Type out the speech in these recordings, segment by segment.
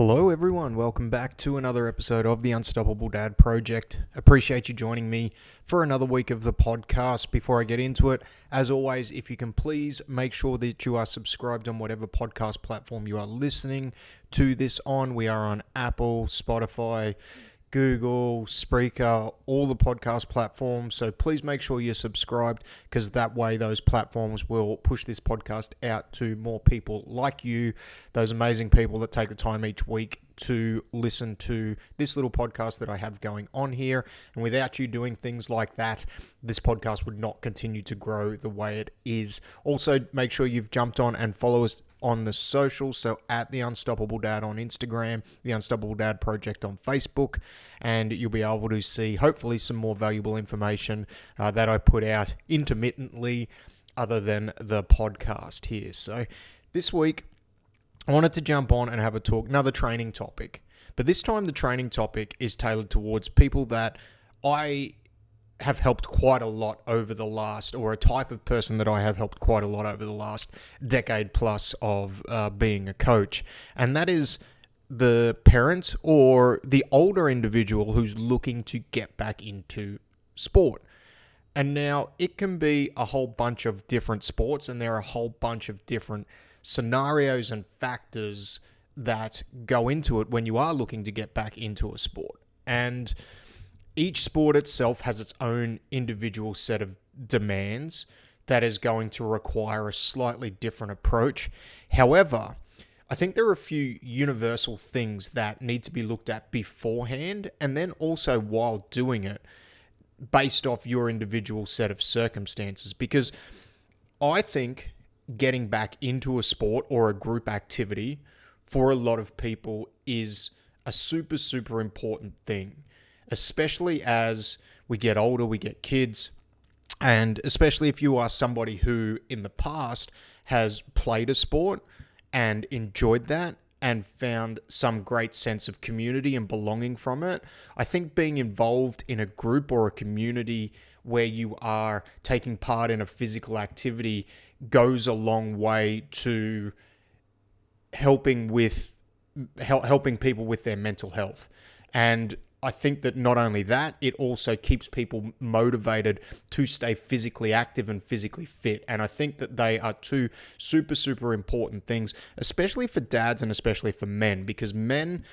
Hello everyone, welcome back to another episode of the Unstoppable Dad Project. Appreciate you joining me for another week of the podcast. Before I get into it, as always, if you can please make sure that you are subscribed on whatever podcast platform you are listening to this on. We are on Apple, Spotify, Google, Spreaker, all the podcast platforms. So please make sure you're subscribed because that way those platforms will push this podcast out to more people like you, those amazing people that take the time each week to listen to this little podcast that I have going on here. And without you doing things like that, this podcast would not continue to grow the way it is. Also, make sure you've jumped on and follow us on the socials, so at The Unstoppable Dad on Instagram, The Unstoppable Dad Project on Facebook, and you'll be able to see hopefully some more valuable information that I put out intermittently other than the podcast here. So this week, I wanted to jump on and have a talk, another training topic, but this time the training topic is tailored towards people that I have helped quite a lot over the last, or a type of person that I have helped quite a lot over the last decade plus of being a coach. And that is the parent or the older individual who's looking to get back into sport. And now it can be a whole bunch of different sports, and there are a whole bunch of different scenarios and factors that go into it when you are looking to get back into a sport. And each sport itself has its own individual set of demands that is going to require a slightly different approach. However, I think there are a few universal things that need to be looked at beforehand and then also while doing it based off your individual set of circumstances. Because I think getting back into a sport or a group activity for a lot of people is a super, super important thing. Especially as we get older, we get kids, and especially if you are somebody who in the past has played a sport and enjoyed that and found some great sense of community and belonging from it. I think being involved in a group or a community where you are taking part in a physical activity goes a long way to helping people with their mental health. And I think that not only that, it also keeps people motivated to stay physically active and physically fit. And I think that they are two super, super important things, especially for dads and especially for men, because men,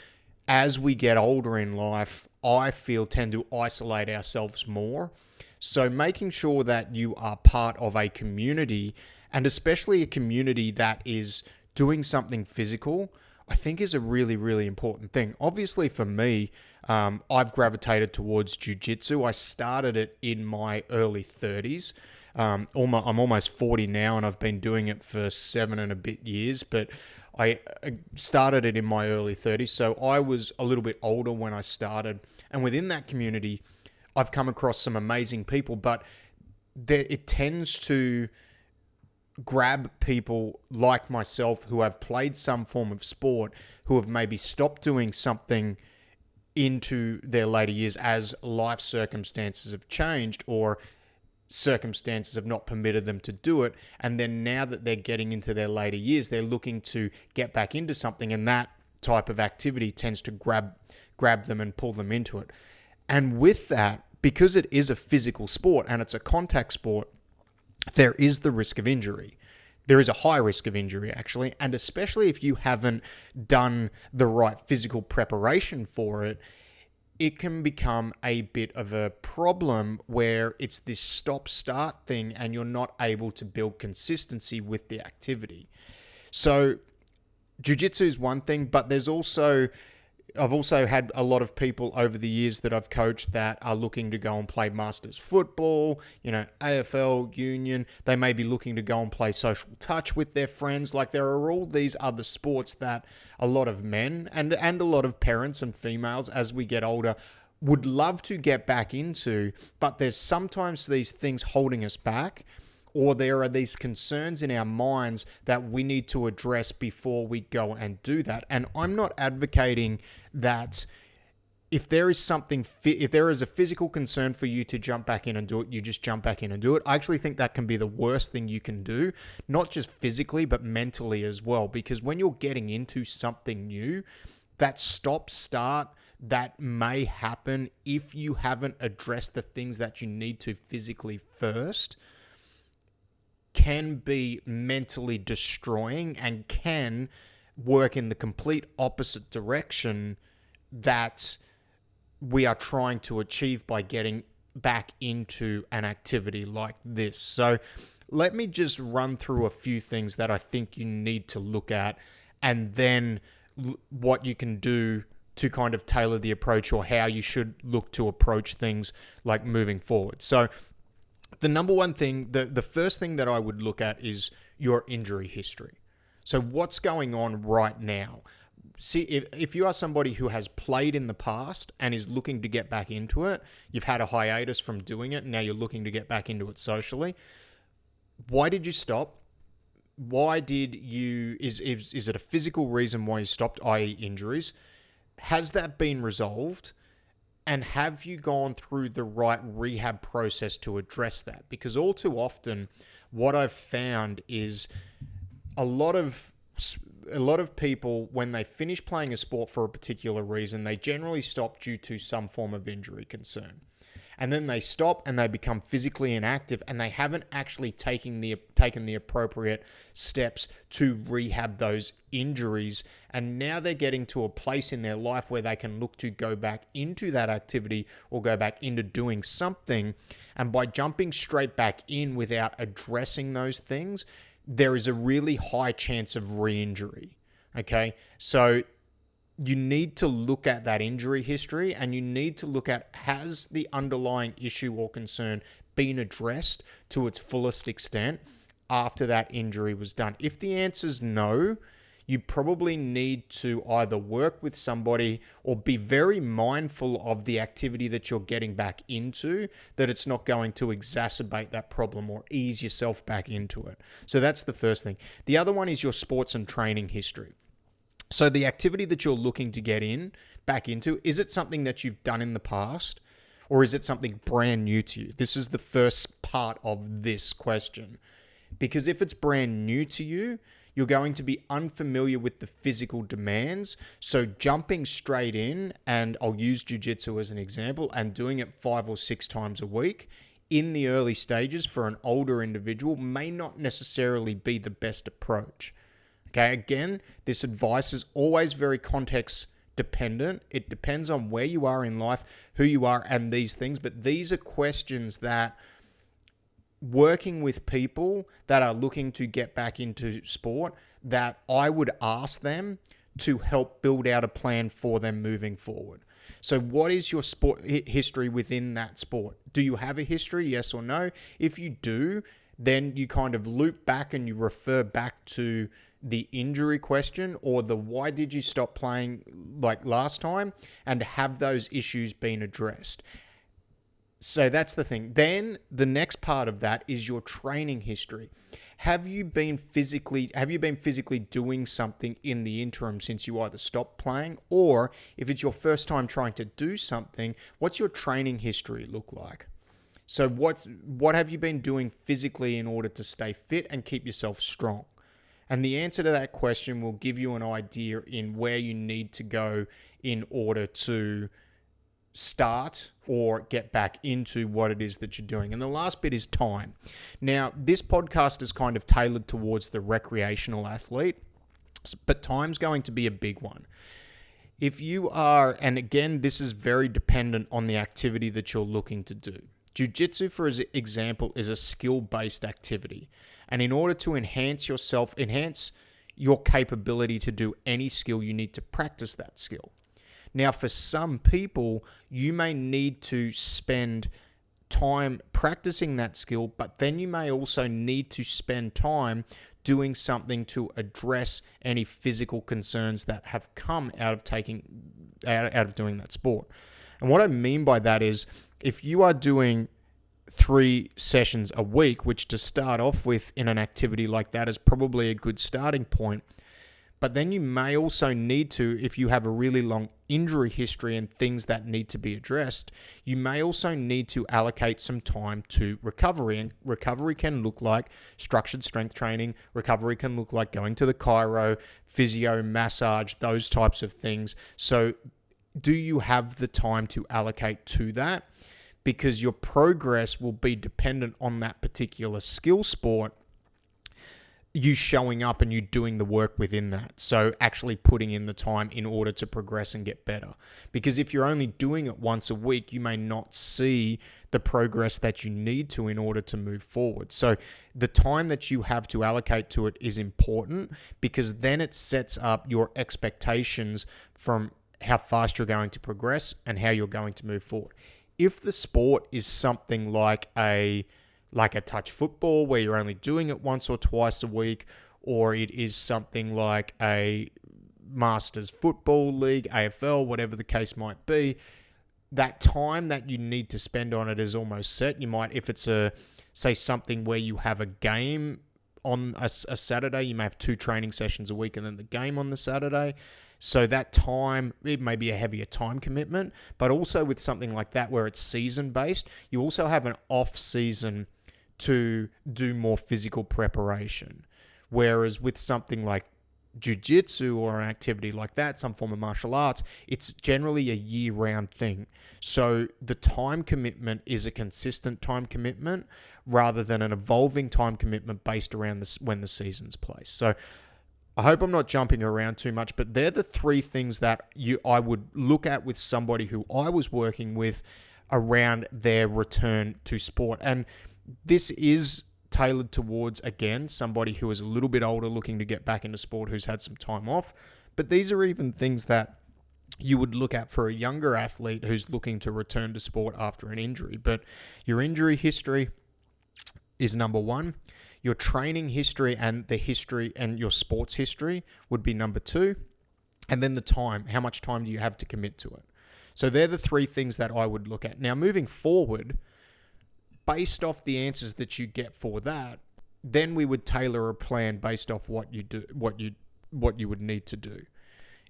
as we get older in life, I feel tend to isolate ourselves more. So making sure that you are part of a community, and especially a community that is doing something physical, I think is a really, really important thing. Obviously for me, I've gravitated towards Jiu Jitsu. I started it in my early 30s. I'm almost 40 now, and I've been doing it for 7 and a bit years, but I started it in my early 30s. So I was a little bit older when I started. And within that community, I've come across some amazing people, but it tends to grab people like myself who have played some form of sport, who have maybe stopped doing something into their later years as life circumstances have changed or circumstances have not permitted them to do it. And then now that they're getting into their later years, they're looking to get back into something, and that type of activity tends to grab them and pull them into it. And with that, because it is a physical sport and it's a contact sport, there is the risk of injury. There is a high risk of injury, actually, and especially if you haven't done the right physical preparation for it, it can become a bit of a problem where it's this stop-start thing and you're not able to build consistency with the activity. So jiu-jitsu is one thing, but I've also had a lot of people over the years that I've coached that are looking to go and play Masters football, AFL, Union. They may be looking to go and play social touch with their friends. Like, there are all these other sports that a lot of men and a lot of parents and females as we get older would love to get back into, but there's sometimes these things holding us back, or there are these concerns in our minds that we need to address before we go and do that. And I'm not advocating that if there is a physical concern for you to jump back in and do it, you just jump back in and do it. I actually think that can be the worst thing you can do, not just physically, but mentally as well. Because when you're getting into something new, that stop-start that may happen if you haven't addressed the things that you need to physically first can be mentally destroying and can work in the complete opposite direction that we are trying to achieve by getting back into an activity like this. So let me just run through a few things that I think you need to look at, and then what you can do to kind of tailor the approach, or how you should look to approach things like moving forward. So the number one thing, the first thing that I would look at is your injury history. So what's going on right now? See, if you are somebody who has played in the past and is looking to get back into it, you've had a hiatus from doing it, and now you're looking to get back into it socially. Why did you stop? Why did you, is it a physical reason why you stopped, i.e. injuries? Has that been resolved? And have you gone through the right rehab process to address that? Because all too often, what I've found is a lot of people, when they finish playing a sport for a particular reason, they generally stop due to some form of injury concern. And then they stop and they become physically inactive, and they haven't actually taken the appropriate steps to rehab those injuries. And now they're getting to a place in their life where they can look to go back into that activity or go back into doing something. And by jumping straight back in without addressing those things, there is a really high chance of re-injury. Okay, so you need to look at that injury history, and you need to look at, has the underlying issue or concern been addressed to its fullest extent after that injury was done? If the answer is no, you probably need to either work with somebody or be very mindful of the activity that you're getting back into, that it's not going to exacerbate that problem or ease yourself back into it. So that's the first thing. The other one is your sports and training history. So the activity that you're looking to get back into, is it something that you've done in the past, or is it something brand new to you? This is the first part of this question. Because if it's brand new to you, you're going to be unfamiliar with the physical demands. So jumping straight in, and I'll use Jiu Jitsu as an example, and doing it 5 or 6 times a week in the early stages for an older individual may not necessarily be the best approach. Okay, again, this advice is always very context dependent. It depends on where you are in life, who you are, and these things. But these are questions that, working with people that are looking to get back into sport, that I would ask them to help build out a plan for them moving forward. So what is your sport history within that sport? Do you have a history, yes or no? If you do, then you kind of loop back and you refer back to the injury question, or the why did you stop playing like last time, and have those issues been addressed. So that's the thing. Then the next part of that is your training history. Have you been physically doing something in the interim since you either stopped playing, or if it's your first time trying to do something, what's your training history look like? So what have you been doing physically in order to stay fit and keep yourself strong? And the answer to that question will give you an idea in where you need to go in order to start or get back into what it is that you're doing. And the last bit is time. Now, this podcast is kind of tailored towards the recreational athlete, but time's going to be a big one. If you are, and again, this is very dependent on the activity that you're looking to do. Jiu Jitsu, for example, is a skill-based activity. And in order to enhance your capability to do any skill, you need to practice that skill. Now, for some people, you may need to spend time practicing that skill, but then you may also need to spend time doing something to address any physical concerns that have come out of doing that sport. And what I mean by that is, if you are doing 3 sessions a week, which to start off with in an activity like that is probably a good starting point, But then you may also need to, if you have a really long injury history and things that need to be addressed, you may also need to allocate some time to recovery. And recovery can look like structured strength training. Recovery can look like going to the chiro, physio, massage, those types of things. So do you have the time to allocate to that? Because your progress will be dependent on that particular skill sport, you showing up and you doing the work within that. So actually putting in the time in order to progress and get better. Because if you're only doing it once a week, you may not see the progress that you need to in order to move forward. So the time that you have to allocate to it is important, because then it sets up your expectations from how fast you're going to progress and how you're going to move forward. If the sport is something like a touch football where you're only doing it once or twice a week, or it is something like a Masters Football League, AFL, whatever the case might be, that time that you need to spend on it is almost set. You might, if it's something where you have a game on a Saturday, you may have 2 training sessions a week and then the game on the Saturday. So that time, it may be a heavier time commitment, but also with something like that where it's season-based, you also have an off-season to do more physical preparation. Whereas with something like Jiu Jitsu or an activity like that, some form of martial arts, it's generally a year-round thing. So the time commitment is a consistent time commitment rather than an evolving time commitment based around when the season's placed. So I hope I'm not jumping around too much, but they're the 3 things that I would look at with somebody who I was working with around their return to sport. And this is tailored towards, again, somebody who is a little bit older looking to get back into sport, who's had some time off. But these are even things that you would look at for a younger athlete who's looking to return to sport after an injury. But your injury history is number 1. Your training history and the history and your sports history would be number 2. And then the time. How much time do you have to commit to it? So they're the 3 things that I would look at. Now, moving forward, based off the answers that you get for that, then we would tailor a plan based off what you do, what you would need to do.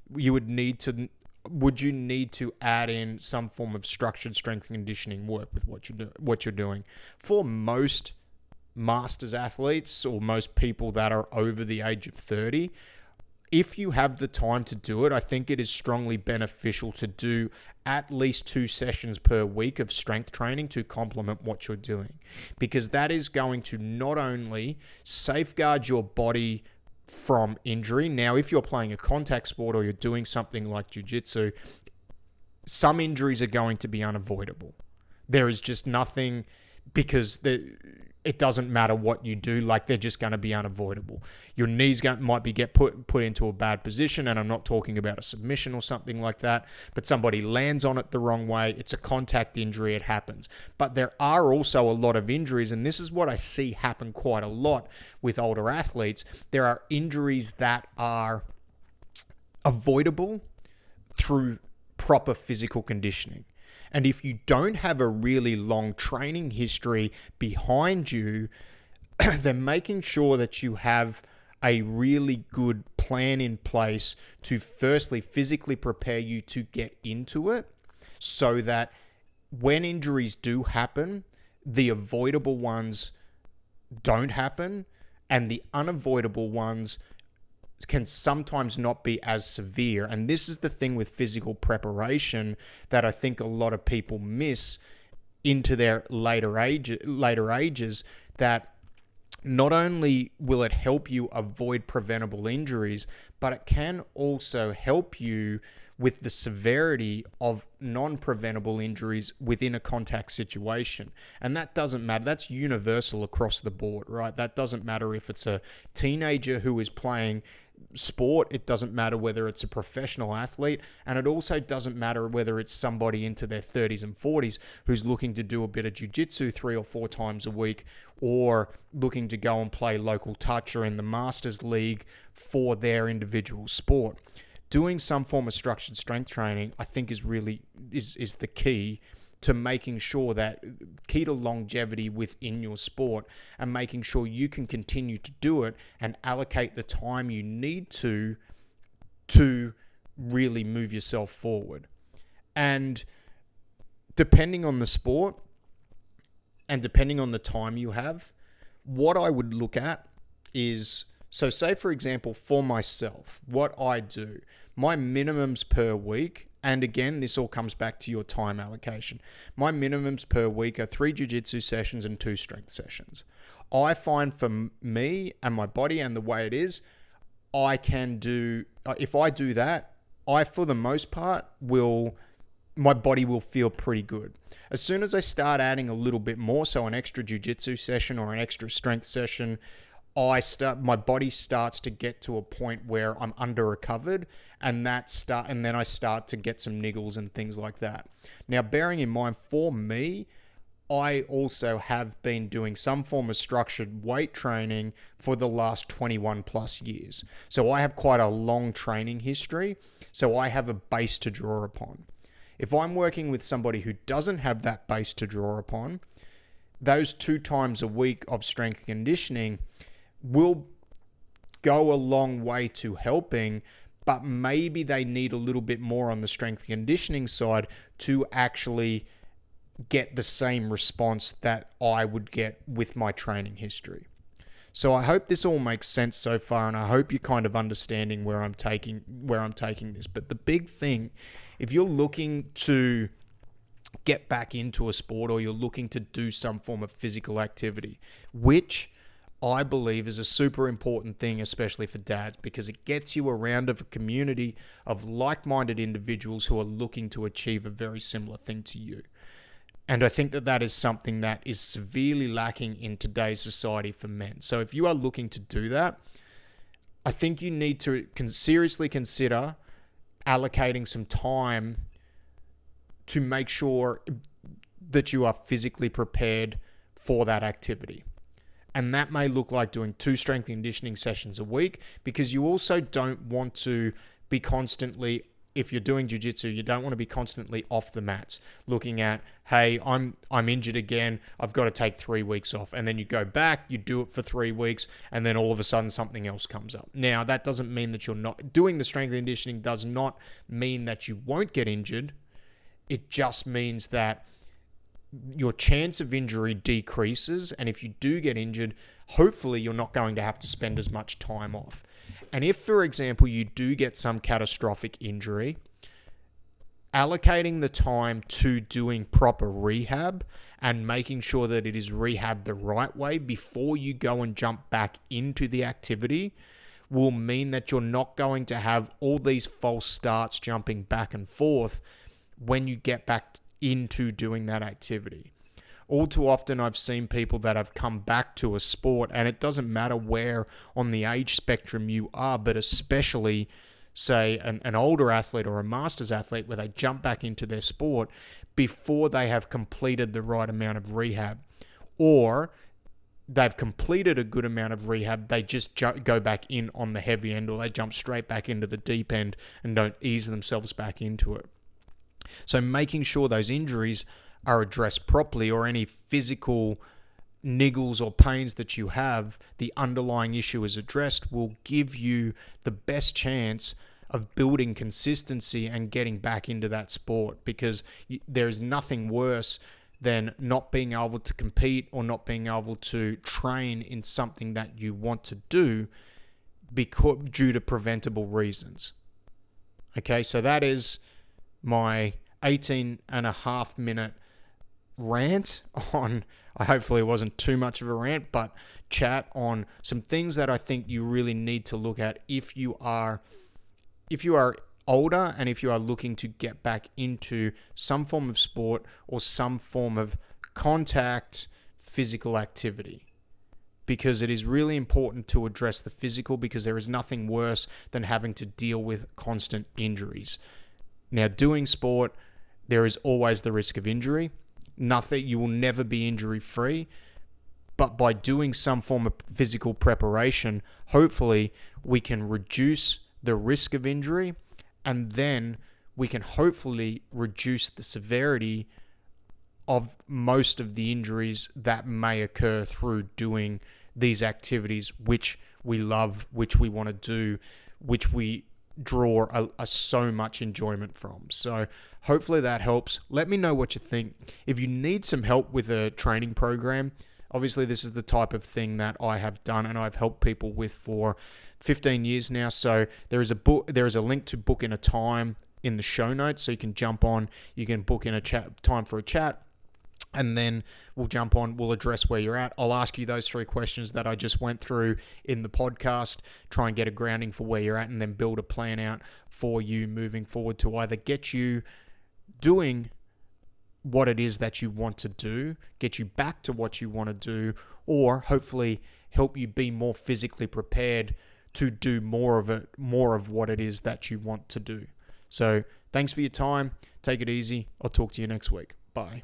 Would you need to add in some form of structured strength and conditioning work with what you're doing? For most masters athletes or most people that are over the age of 30, if you have the time to do it, I think it is strongly beneficial to do at least 2 sessions per week of strength training to complement what you're doing, because that is going to not only safeguard your body from injury. Now, if you're playing a contact sport or you're doing something like Jiu Jitsu, some injuries are going to be unavoidable. There is just nothing, because it doesn't matter what you do, like they're just going to be unavoidable. Your knees might get put into a bad position, and I'm not talking about a submission or something like that, but somebody lands on it the wrong way. It's a contact injury, it happens. But there are also a lot of injuries, and this is what I see happen quite a lot with older athletes. There are injuries that are avoidable through proper physical conditioning. And if you don't have a really long training history behind you, then making sure that you have a really good plan in place to firstly physically prepare you to get into it, so that when injuries do happen, the avoidable ones don't happen and the unavoidable ones can sometimes not be as severe. And this is the thing with physical preparation that I think a lot of people miss into their later ages, that not only will it help you avoid preventable injuries, but it can also help you with the severity of non-preventable injuries within a contact situation. And that doesn't matter. That's universal across the board, right? That doesn't matter if it's a teenager who is playing sport. It doesn't matter whether it's a professional athlete, and it also doesn't matter whether it's somebody into their 30s and 40s who's looking to do a bit of jiu-jitsu 3 or 4 times a week, or looking to go and play local touch or in the Masters League for their individual sport. Doing some form of structured strength training, I think, is really is the key to making sure that key to longevity within your sport, and making sure you can continue to do it and allocate the time you need to to really move yourself forward. And depending on the sport and depending on the time you have, what I would look at is, so say for example, for myself, what I do, my minimums per week, and again, this all comes back to your time allocation. My minimums per week are 3 jiu-jitsu sessions and 2 strength sessions. I find for me and my body and the way it is, I can do, if I do that, I, for the most part, my body will feel pretty good. As soon as I start adding a little bit more, so an extra jiu-jitsu session or an extra strength session, my body starts to get to a point where I'm under recovered, and then I start to get some niggles and things like that. Now, bearing in mind, for me, I also have been doing some form of structured weight training for the last 21 plus years. So I have quite a long training history, so I have a base to draw upon. If I'm working with somebody who doesn't have that base to draw upon, those 2 times a week of strength conditioning will go a long way to helping, but maybe they need a little bit more on the strength conditioning side to actually get the same response that I would get with my training history. So I hope this all makes sense so far, and I hope you're kind of understanding where I'm taking this. But the big thing, if you're looking to get back into a sport or you're looking to do some form of physical activity, which I believe is a super important thing, especially for dads, because it gets you around of a community of like-minded individuals who are looking to achieve a very similar thing to you. And I think that is something that is severely lacking in today's society for men. So if you are looking to do that, I think you need to seriously consider allocating some time to make sure that you are physically prepared for that activity. And that may look like doing 2 strength conditioning sessions a week, because you also don't want to be constantly, if you're doing jiu-jitsu, you don't want to be constantly off the mats looking at, hey, I'm injured again, I've got to take 3 weeks off. And then you go back, you do it for 3 weeks, and then all of a sudden something else comes up. Now, that doesn't mean that you're not doing the strength conditioning, does not mean that you won't get injured. It just means that your chance of injury decreases, and if you do get injured, hopefully you're not going to have to spend as much time off. And if, for example, you do get some catastrophic injury, allocating the time to doing proper rehab and making sure that it is rehabbed the right way before you go and jump back into the activity will mean that you're not going to have all these false starts jumping back and forth when you get back into doing that activity. All too often, I've seen people that have come back to a sport, and it doesn't matter where on the age spectrum you are, but especially, say, an older athlete or a master's athlete, where they jump back into their sport before they have completed the right amount of rehab, or they've completed a good amount of rehab, they just go back in on the heavy end, or they jump straight back into the deep end and don't ease themselves back into it. So making sure those injuries are addressed properly, or any physical niggles or pains that you have, the underlying issue is addressed, will give you the best chance of building consistency and getting back into that sport, because there's nothing worse than not being able to compete or not being able to train in something that you want to do due to preventable reasons. Okay, so that is my 18.5-minute rant on, hopefully it wasn't too much of a rant, but chat on some things that I think you really need to look at if you are older and if you are looking to get back into some form of sport or some form of contact physical activity. Because it is really important to address the physical, because there is nothing worse than having to deal with constant injuries. Now, doing sport, there is always the risk of injury. You will never be injury free, but by doing some form of physical preparation, hopefully we can reduce the risk of injury, and then we can hopefully reduce the severity of most of the injuries that may occur through doing these activities which we love, which we want to do, which we draw so much enjoyment from. So hopefully that helps. Let me know what you think. If you need some help with a training program, obviously this is the type of thing that I have done and I've helped people with for 15 years now. So there is a link to book in a time in the show notes, so you can jump on, you can book in a time for a chat, and then we'll jump on, we'll address where you're at. I'll ask you those 3 questions that I just went through in the podcast, try and get a grounding for where you're at, and then build a plan out for you moving forward to either get you doing what it is that you want to do, get you back to what you want to do, or hopefully help you be more physically prepared to do more of what it is that you want to do. So thanks for your time. Take it easy. I'll talk to you next week. Bye.